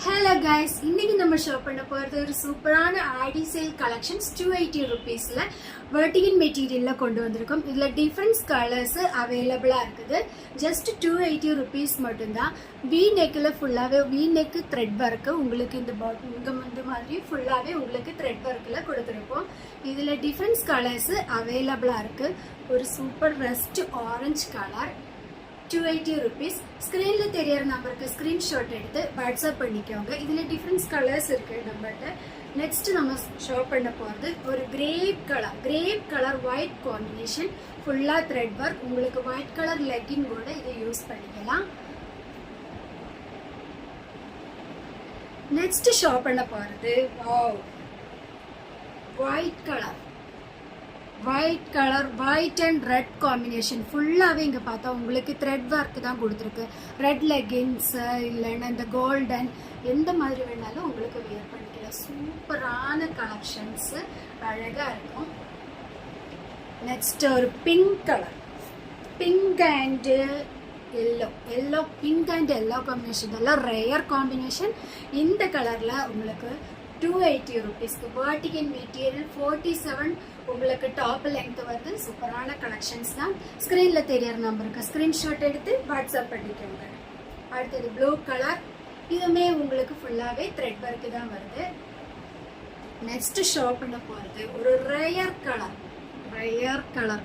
Hello guys, இன்னைக்கு நம்ம show பண்ண போறது ஒரு சூப்பரான ஆடி சேல் கலெக்ஷன்ஸ் 280 rupeesல வெர்டிகன் மெட்டீரியல்ல கொண்டு வந்திருக்கோம். இதுல டிஃபரன்ஸ் கலர்ஸ் அவைலபிளா இருக்குது. ஜஸ்ட் 280 rupees மட்டும்தான். வி நெக்ல ஃபுல்லாவே வி நெக் த்ரெட் ஒர்க் உங்களுக்கு இந்த இந்த மாதிரி ஃபுல்லாவே உங்களுக்கு த்ரெட் ஒர்க்ல கொடுத்திருக்கோம். இதுல டிஃபரன்ஸ் கலர்ஸ் அவைலபிளா இருக்கு. ஒரு super rust orange colour 280 rupees. ஸ்கிரீன்ல தெரியற நம்பருக்கு ஸ்கிரீன்ஷாட் எடுத்து வாட்ஸ்அப் பண்ணிக்கோங்க. இதுல டிஃபரன்ஸ் கலர்ஸ் இருக்கு நம்மகிட்ட. நெக்ஸ்ட் நம்ம ஷோ பண்ண போறது ஒரு கிரேப் கலர் ஒயிட் காம்பினேஷன் ஃபுல்லா த்ரெட் ஒர்க். உங்களுக்கு ஒயிட் கலர் லெக்கின் கூட இதை யூஸ் பண்ணிக்கலாம். நெக்ஸ்ட் ஷோ பண்ண போறது wow white and red combination ஃபுல்லாகவே இங்கே பார்த்தா உங்களுக்கு த்ரெட் ஒர்க் தான் கொடுத்துருக்கு. ரெட் லெகின்ஸ் இல்லைன்னா இந்த கோல்டன் எந்த மாதிரி வேணாலும் உங்களுக்கு வியர் பண்ணிக்கலாம். சூப்பரான கலெக்ஷன்ஸ் அழகாக இருக்கும். நெக்ஸ்ட் ஒரு pink and yellow pink and yellow combination இதெல்லாம் ரேர் காம்பினேஷன். இந்த கலரில் உங்களுக்கு 280 rupeesக்கு வெர்டிகன் மெட்டீரியல் 47 உங்களுக்கு டாப் லெங்த் வருது. சூப்பரான கலெக்ஷன்ஸ் தான். ஸ்கிரீன்ல தெரியற நம்பருக்கு ஸ்கிரீன்ஷாட் எடுத்து வாட்ஸ்அப் பண்ணிக்கோங்க. அடுத்தது ப்ளூ கலர், இதுவுமே உங்களுக்கு ஃபுல்லாவே த்ரெட் ஒர்க் தான் வருது. நெக்ஸ்ட் ஷோ பண்ண போறது ஒரு ரேர் கலர்.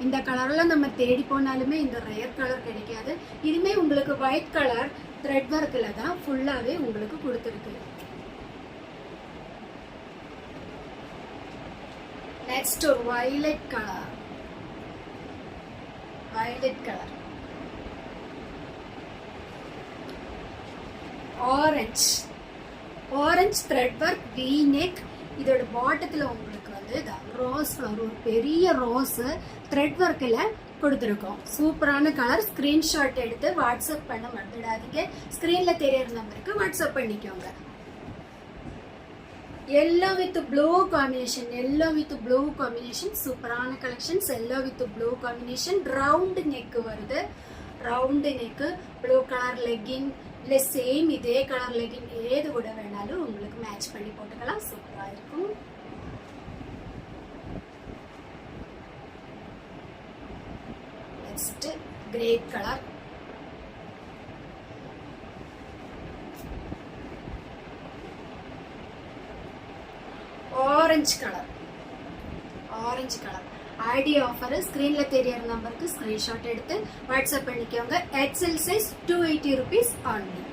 இந்த கலர்ல நம்ம தேடி போனாலுமே இந்த ரேர் கலர் கிடைக்காது. இதுமே உங்களுக்கு ஒயிட் கலர் த்ரெட் ஒர்க்ல தான் ஃபுல்லாவே உங்களுக்கு கொடுத்துருக்கு. Next ஒரு violet color orange thread work v-neck. இதோட பாட்டத்துல உங்களுக்கு வந்து ரோஸ் ஃப்ளவர் ஒரு பெரிய ரோஸ் த்ரெட் ஒர்க்ல கொடுத்துருக்கோம். சூப்பரான கலர். ஸ்கிரீன்ஷாட் எடுத்து வாட்ஸ்அப் பண்ண மறந்துடாதீங்க. ஸ்கிரீன்ல தெரியற நம்பருக்கு வாட்ஸ்அப் பண்ணிக்கோங்க. yellow with blue combination சூப்பரான collections. yellow with blue combination round neck வருது. Round neck blue colour legging இல்லை சேம் இதே கலர் லெகின் ஏது கூட வேணாலும் உங்களுக்கு மேட்ச் பண்ணி போட்டுக்கலாம். சூப்பராக இருக்கும். Next grey colour, orange colour ID offer. ஸ்கிரீன்ல தெரியற நம்பருக்கு ஸ்கிரீன்ஷாட் எடுத்து வாட்ஸ்அப் பண்ணிக்கோங்க. XL size 280 rupees only.